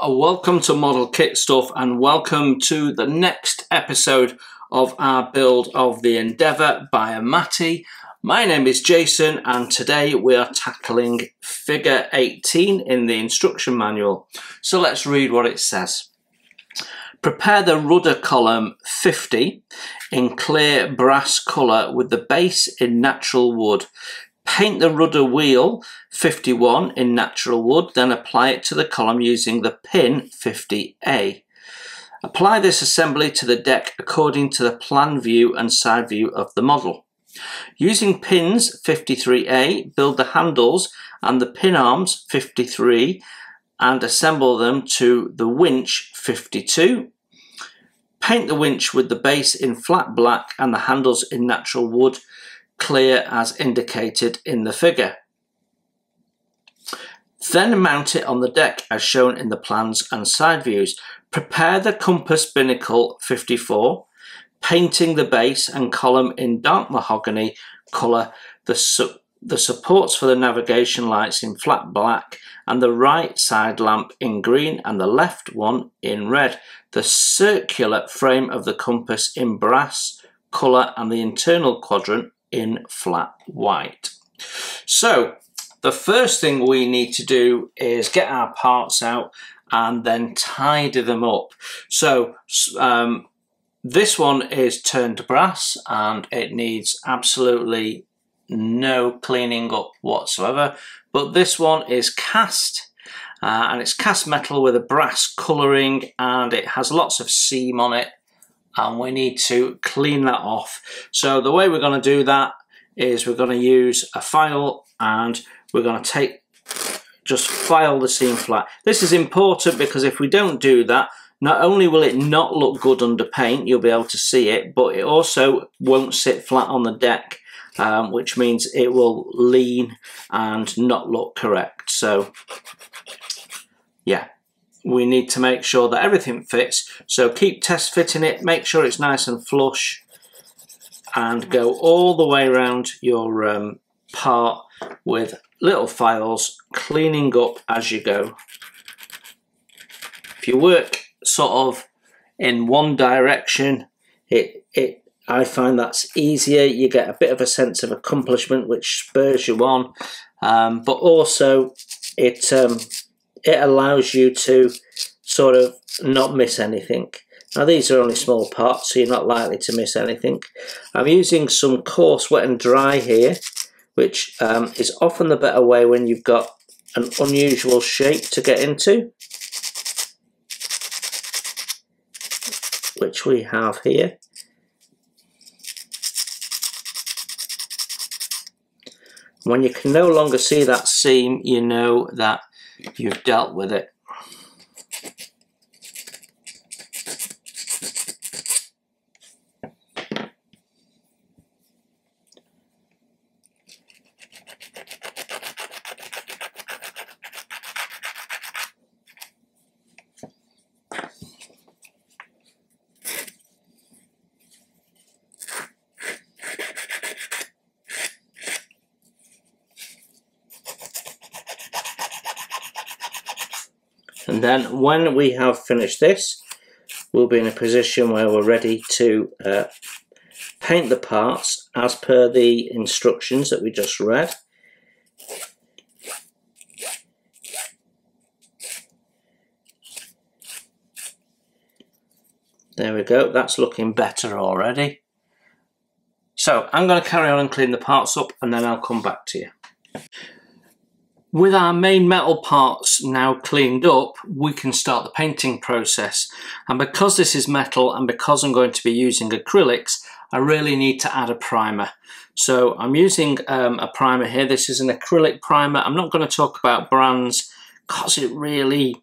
Welcome to Model Kit Stuff and welcome to the next episode of our build of the Endeavour by Amati. My name is Jason and today we are tackling figure 18 in the instruction manual. So let's read what it says. Prepare the rudder column 50 in clear brass colour with the base in natural wood. Paint the rudder wheel 51 in natural wood, then apply it to the column using the pin 50A. Apply this assembly to the deck according to the plan view and side view of the model. Using pins 53A, build the handles and the pin arms 53 and assemble them to the winch 52. Paint the winch with the base in flat black and the handles in natural wood, clear as indicated in the figure. Then mount it on the deck as shown in the plans and side views. Prepare the compass binnacle 54, painting the base and column in dark mahogany colour, the supports for the navigation lights in flat black and the right side lamp in green and the left one in red, the circular frame of the compass in brass colour and the internal quadrant in flat white. So the first thing we need to do is get our parts out and then tidy them up. So this one is turned brass and it needs absolutely no cleaning up whatsoever, but this one is cast and it's cast metal with a brass colouring and it has lots of seam on it and we need to clean that off. So the way we're going to do that is we're going to use a file and we're going to just file the seam flat. This is important because if we don't do that, not only will it not look good under paint, you'll be able to see it, but it also won't sit flat on the deck, which means it will lean and not look correct. So yeah, we need to make sure that everything fits. So keep test fitting it, make sure it's nice and flush and go all the way around your part with little files, cleaning up as you go. If you work sort of in one direction, I find that's easier. You get a bit of a sense of accomplishment which spurs you on, but also it allows you to sort of not miss anything. Now these are only small parts, so you're not likely to miss anything. I'm using some coarse wet and dry here, which is often the better way when you've got an unusual shape to get into, which we have here. When you can no longer see that seam, you know that you've dealt with it. And then when we have finished this, we'll be in a position where we're ready to paint the parts as per the instructions that we just read. There we go, that's looking better already. So I'm going to carry on and clean the parts up and then I'll come back to you. With our main metal parts now cleaned up, we can start the painting process. And because this is metal and because I'm going to be using acrylics, I really need to add a primer. So I'm using a primer here. This is an acrylic primer. I'm not going to talk about brands because it really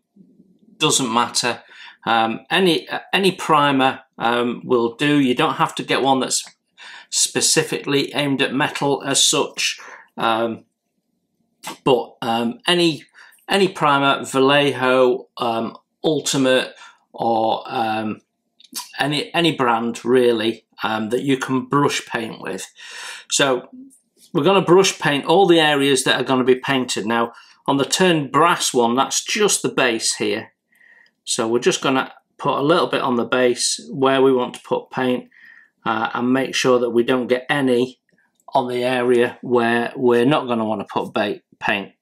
doesn't matter. Any primer will do. You don't have to get one that's specifically aimed at metal as such. But any primer, Vallejo, Ultimate, or any brand really that you can brush paint with. So we're going to brush paint all the areas that are going to be painted. Now on the turned brass one, that's just the base here. So we're just going to put a little bit on the base where we want to put paint and make sure that we don't get any on the area where we're not going to want to put paint.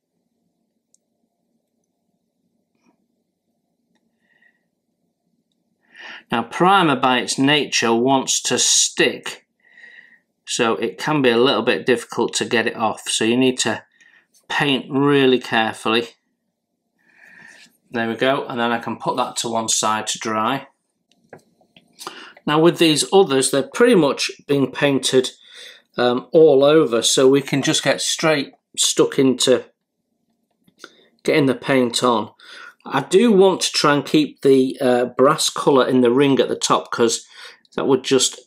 Now primer by its nature wants to stick, so it can be a little bit difficult to get it off, so you need to paint really carefully. There we go, and then I can put that to one side to dry. Now with these others, they're pretty much been painted all over, so we can just get straight stuck into getting the paint on. I do want to try and keep the brass colour in the ring at the top, because that would just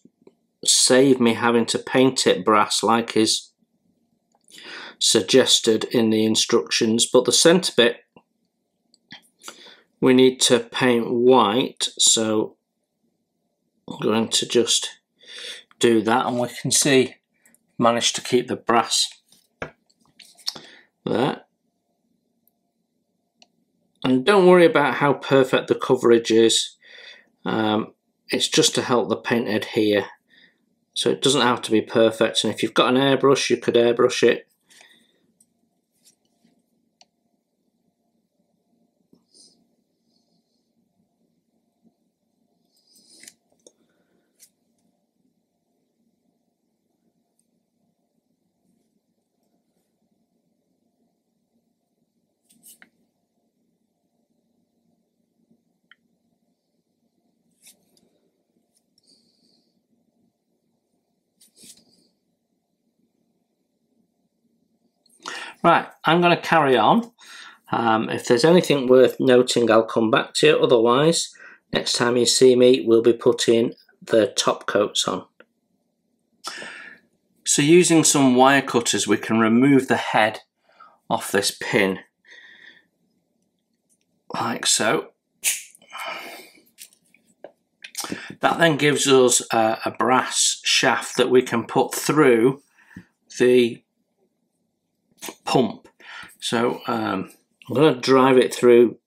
save me having to paint it brass like is suggested in the instructions. But the centre bit we need to paint white, so I'm going to just do that, and we can see managed to keep the brass there. And don't worry about how perfect the coverage is, it's just to help the paint adhere, so it doesn't have to be perfect. And if you've got an airbrush, you could airbrush it. Right, I'm going to carry on. If there's anything worth noting, I'll come back to it. Otherwise, next time you see me, we'll be putting the top coats on. So using some wire cutters, we can remove the head off this pin, like so. That then gives us a brass shaft that we can put through the pump. So I'm going to drive it through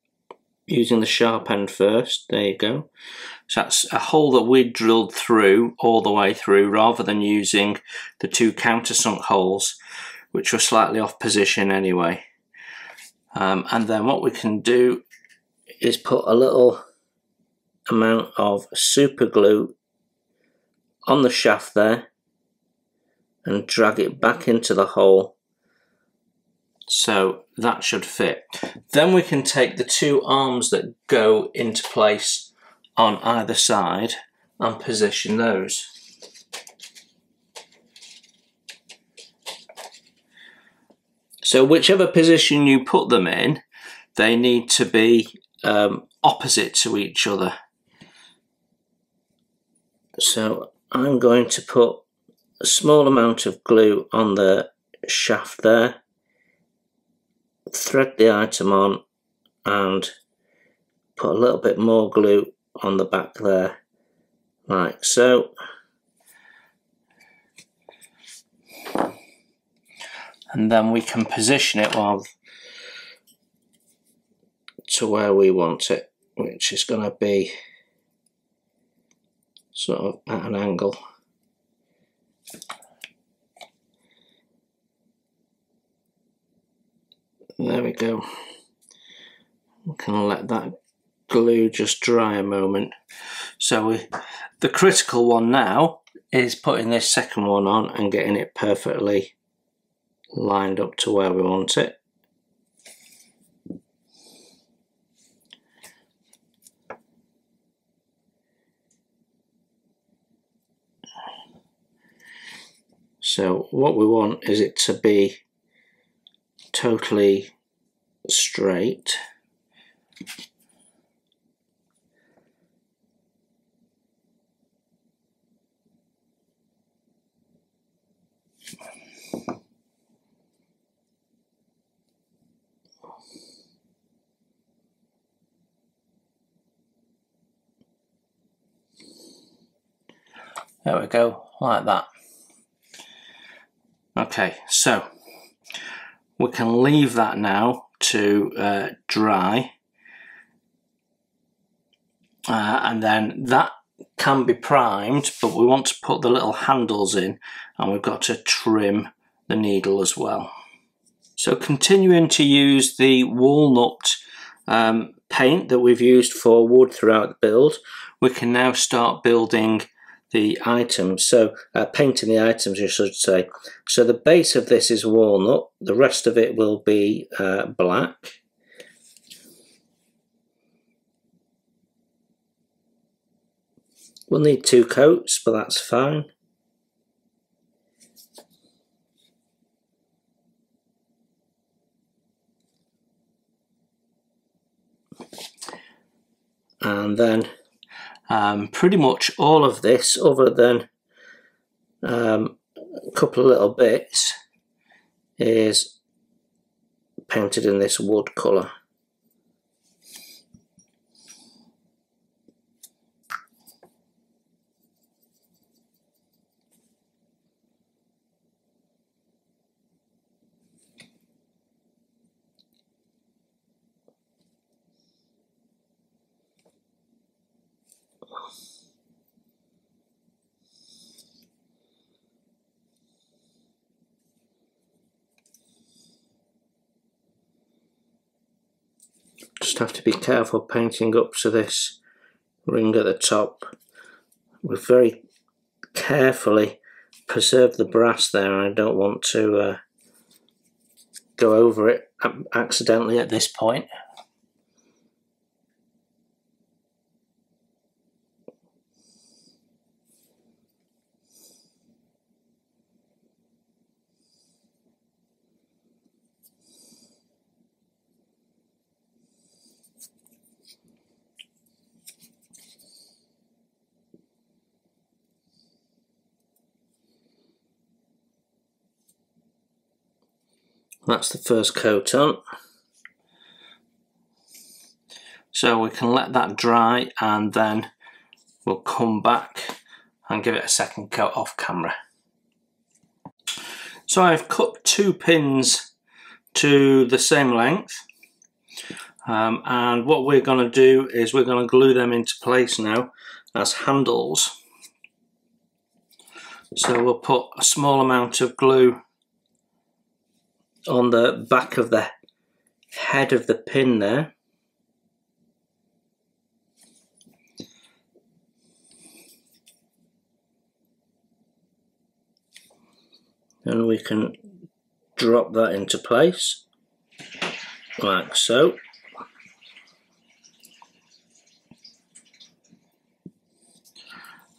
using the sharp end first. There you go. So that's a hole that we drilled through all the way through, rather than using the two countersunk holes, which were slightly off position anyway. And then what we can do is put a little amount of super glue on the shaft there and drag it back into the hole. So that should fit. Then we can take the two arms that go into place on either side and position those. So whichever position you put them in, they need to be opposite to each other. So I'm going to put a small amount of glue on the shaft there, thread the item on and put a little bit more glue on the back there, like so. And then we can position it to where we want it, which is going to be sort of at an angle. There we go. We can let that glue just dry a moment. So the critical one now is putting this second one on and getting it perfectly lined up to where we want it. So what we want is it to be totally straight. There we go, like that. Okay, so we can leave that now to dry. and then that can be primed, but we want to put the little handles in, and we've got to trim the needle as well. So continuing to use the walnut paint that we've used for wood throughout the build, we can now start building the items, so painting the items I should say. So the base of this is walnut, the rest of it will be black. We'll need 2 coats, but that's fine. And then pretty much all of this, other than a couple of little bits, is painted in this wood colour. Just have to be careful painting up to this ring at the top. We've very carefully preserved the brass there, and I don't want to go over it accidentally at this point. That's the first coat on. So we can let that dry, and then we'll come back and give it a second coat off camera. So I've cut 2 pins to the same length, and what we're going to do is we're going to glue them into place now as handles. So we'll put a small amount of glue on the back of the head of the pin there. And we can drop that into place, like so.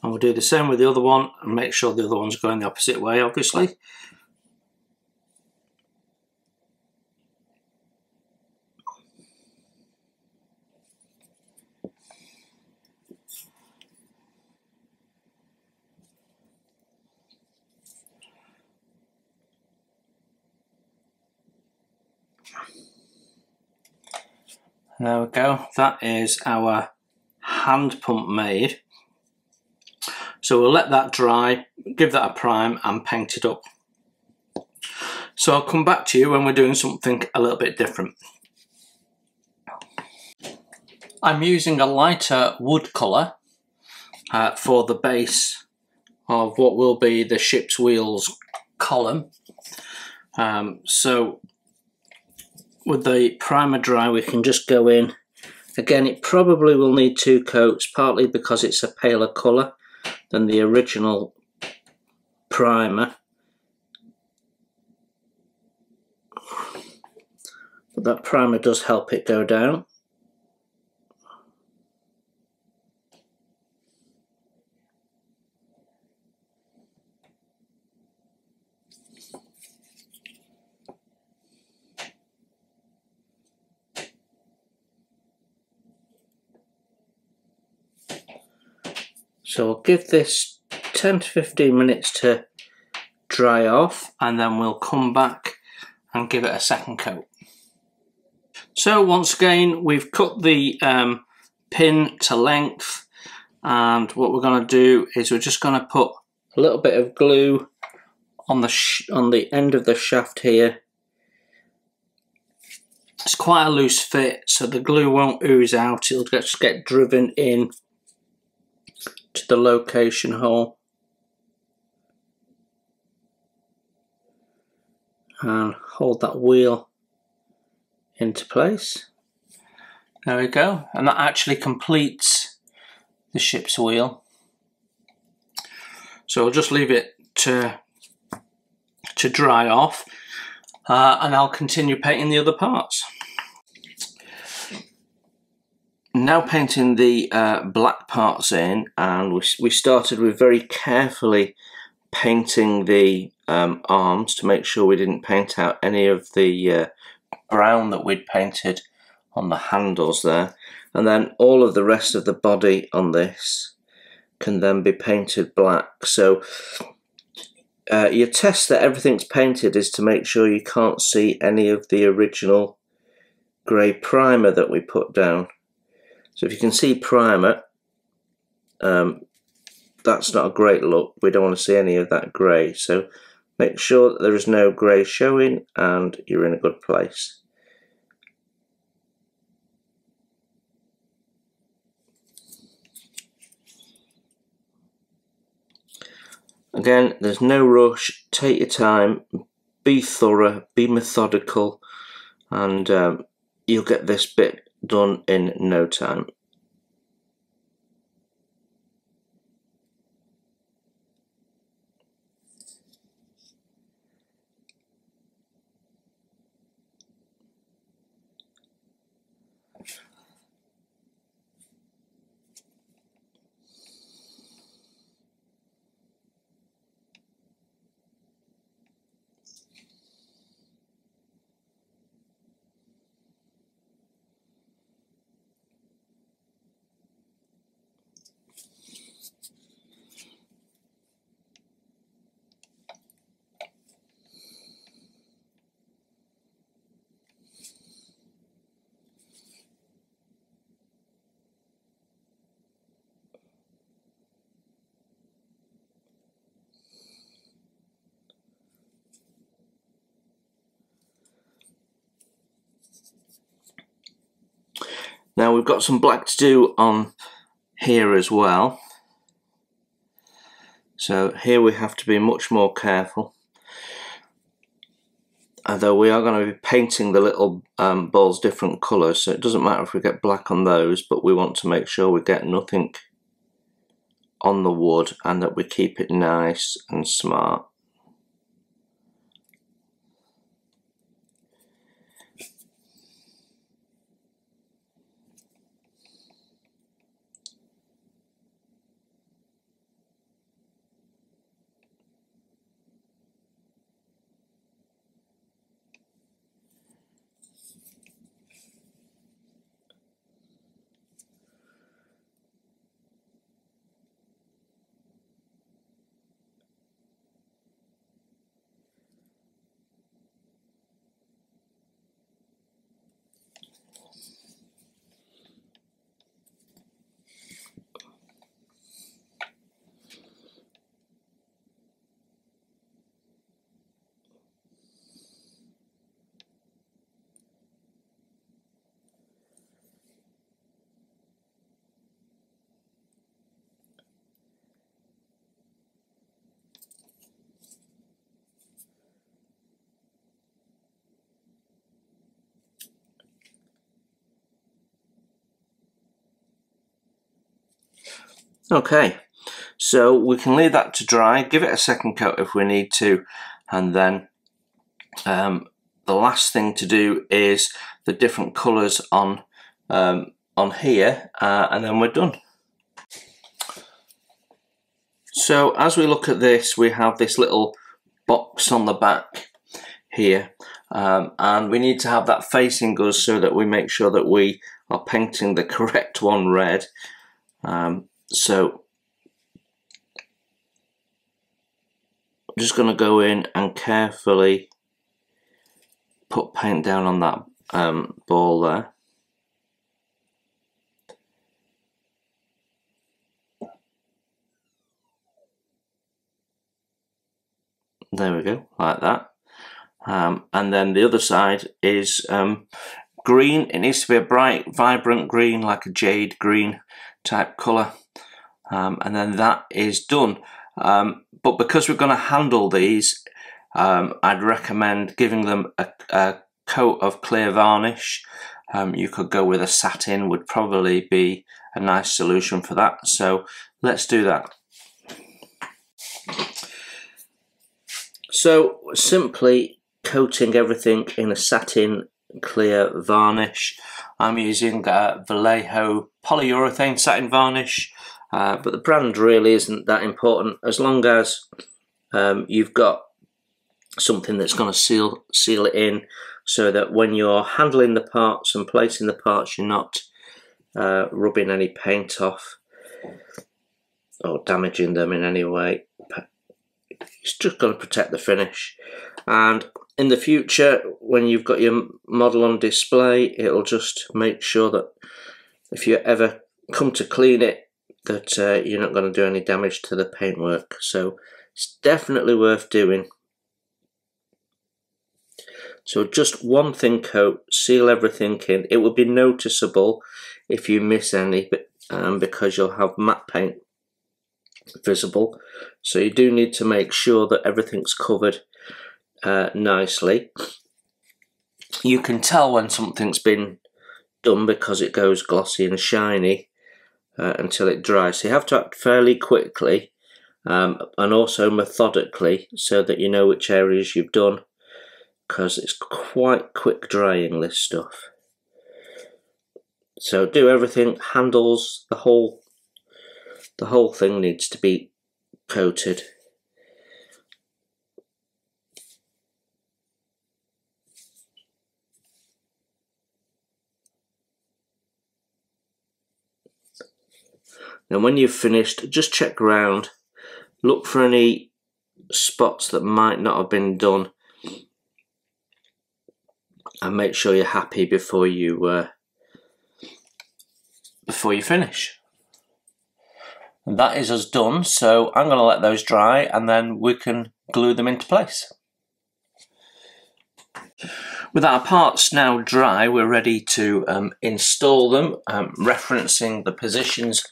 And we'll do the same with the other one, and make sure the other one's going the opposite way, obviously. There we go, that is our hand pump made. So we'll let that dry, give that a prime and paint it up. So I'll come back to you when we're doing something a little bit different. I'm using a lighter wood colour for the base of what will be the ship's wheels column. So with the primer dry, we can just go in. Again, it probably will need 2 coats, partly because it's a paler colour than the original primer. But that primer does help it go down. So we'll give this 10 to 15 minutes to dry off, and then we'll come back and give it a second coat. So once again, we've cut the pin to length, and what we're going to do is we're just going to put a little bit of glue on the end of the shaft here, It's quite a loose fit, so the glue won't ooze out, it'll just get driven in to the location hole. And hold that wheel into place. There we go, and that actually completes the ship's wheel. So I'll just leave it to dry off, and I'll continue painting the other parts. Now painting the black parts in, and we started with very carefully painting the arms to make sure we didn't paint out any of the brown that we'd painted on the handles there, and then all of the rest of the body on this can then be painted black. So your test that everything's painted is to make sure you can't see any of the original grey primer that we put down. So if you can see primer, that's not a great look. We don't want to see any of that grey, so make sure that there is no grey showing and you're in a good place. Again, there's no rush, take your time, be thorough, be methodical, and you'll get this bit done in no time. Now we've got some black to do on here as well. So here we have to be much more careful. Although we are going to be painting the little balls different colours, so it doesn't matter if we get black on those, but we want to make sure we get nothing on the wood and that we keep it nice and smart. Okay, so we can leave that to dry, give it a second coat if we need to, and then the last thing to do is the different colours on here, and then we're done. So as we look at this, we have this little box on the back here, and we need to have that facing us so that we make sure that we are painting the correct one red. So I'm just going to go in and carefully put paint down on that ball there. There we go, like that. And then the other side is green. It needs to be a bright, vibrant green, like a jade green type colour. And then that is done. But because we're going to handle these, I'd recommend giving them a coat of clear varnish. You could go with a satin, would probably be a nice solution for that. So let's do that. So simply coating everything in a satin clear varnish. I'm using Vallejo polyurethane satin varnish, but the brand really isn't that important as long as you've got something that's going to seal it in, so that when you're handling the parts and placing the parts, you're not rubbing any paint off or damaging them in any way. It's just going to protect the finish. And in the future, when you've got your model on display, it'll just make sure that if you ever come to clean it, that you're not going to do any damage to the paintwork. So it's definitely worth doing. So just one thin coat, seal everything in. It will be noticeable if you miss any, because you'll have matte paint visible. So you do need to make sure that everything's covered nicely. You can tell when something's been done because it goes glossy and shiny until it dries. So you have to act fairly quickly and also methodically, so that you know which areas you've done, because it's quite quick drying, this stuff. So do everything, handles, the whole thing needs to be coated. Now when you've finished, just check around, look for any spots that might not have been done, and make sure you're happy before you finish. And that is us done, so I'm going to let those dry and then we can glue them into place. With our parts now dry, we're ready to install them, referencing the positions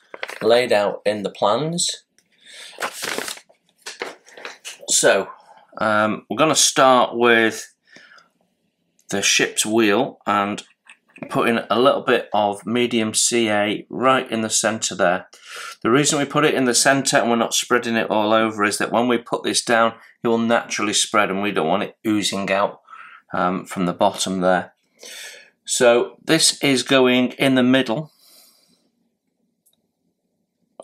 laid out in the plans. So we're going to start with the ship's wheel and put in a little bit of medium CA right in the centre there. The reason we put it in the centre and we're not spreading it all over is that when we put this down, it will naturally spread and we don't want it oozing out from the bottom there. So this is going in the middle,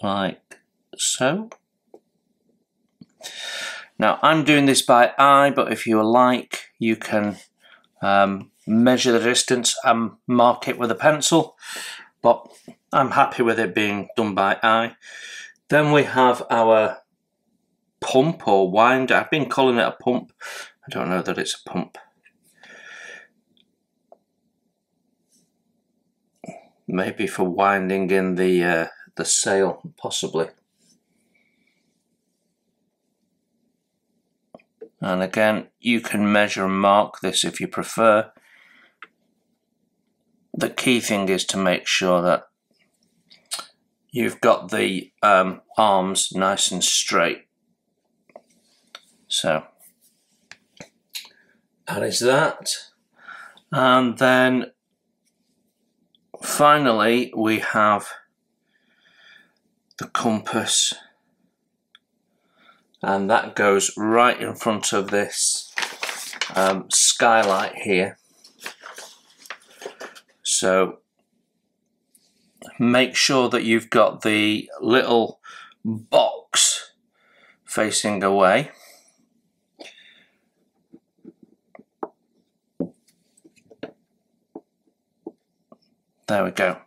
like so. Now I'm doing this by eye, but if you like, you can measure the distance and mark it with a pencil, but I'm happy with it being done by eye. Then we have our pump or winder. I've been calling it a pump. I don't know that it's a pump. Maybe for winding in the sail, possibly. And again, you can measure and mark this if you prefer. The key thing is to make sure that you've got the arms nice and straight. So that is that. And then finally we have the compass, and that goes right in front of this skylight here. So make sure that you've got the little box facing away. There we go.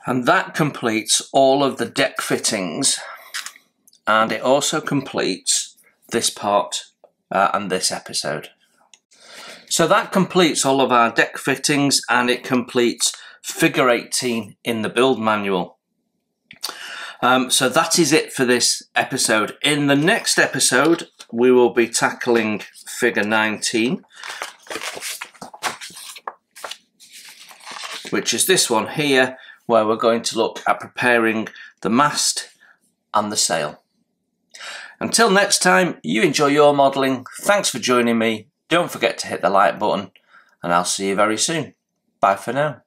And that completes all of the deck fittings, and it also completes this part and this episode. So that completes all of our deck fittings, and it completes figure 18 in the build manual. So that is it for this episode. In the next episode, we will be tackling figure 19. which is this one here, where we're going to look at preparing the mast and the sail. Until next time, you enjoy your modelling. Thanks for joining me. Don't forget to hit the like button, and I'll see you very soon. Bye for now.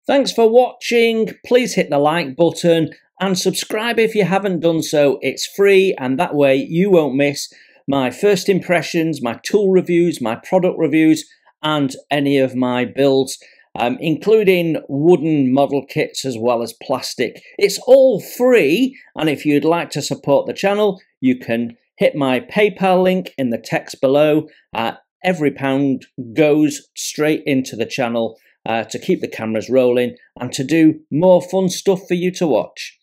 Thanks for watching. Please hit the like button and subscribe if you haven't done so. It's free, and that way you won't miss my first impressions, my tool reviews, my product reviews, and any of my builds, including wooden model kits as well as plastic. It's all free, and if you'd like to support the channel, you can hit my PayPal link in the text below. Every pound goes straight into the channel to keep the cameras rolling and to do more fun stuff for you to watch.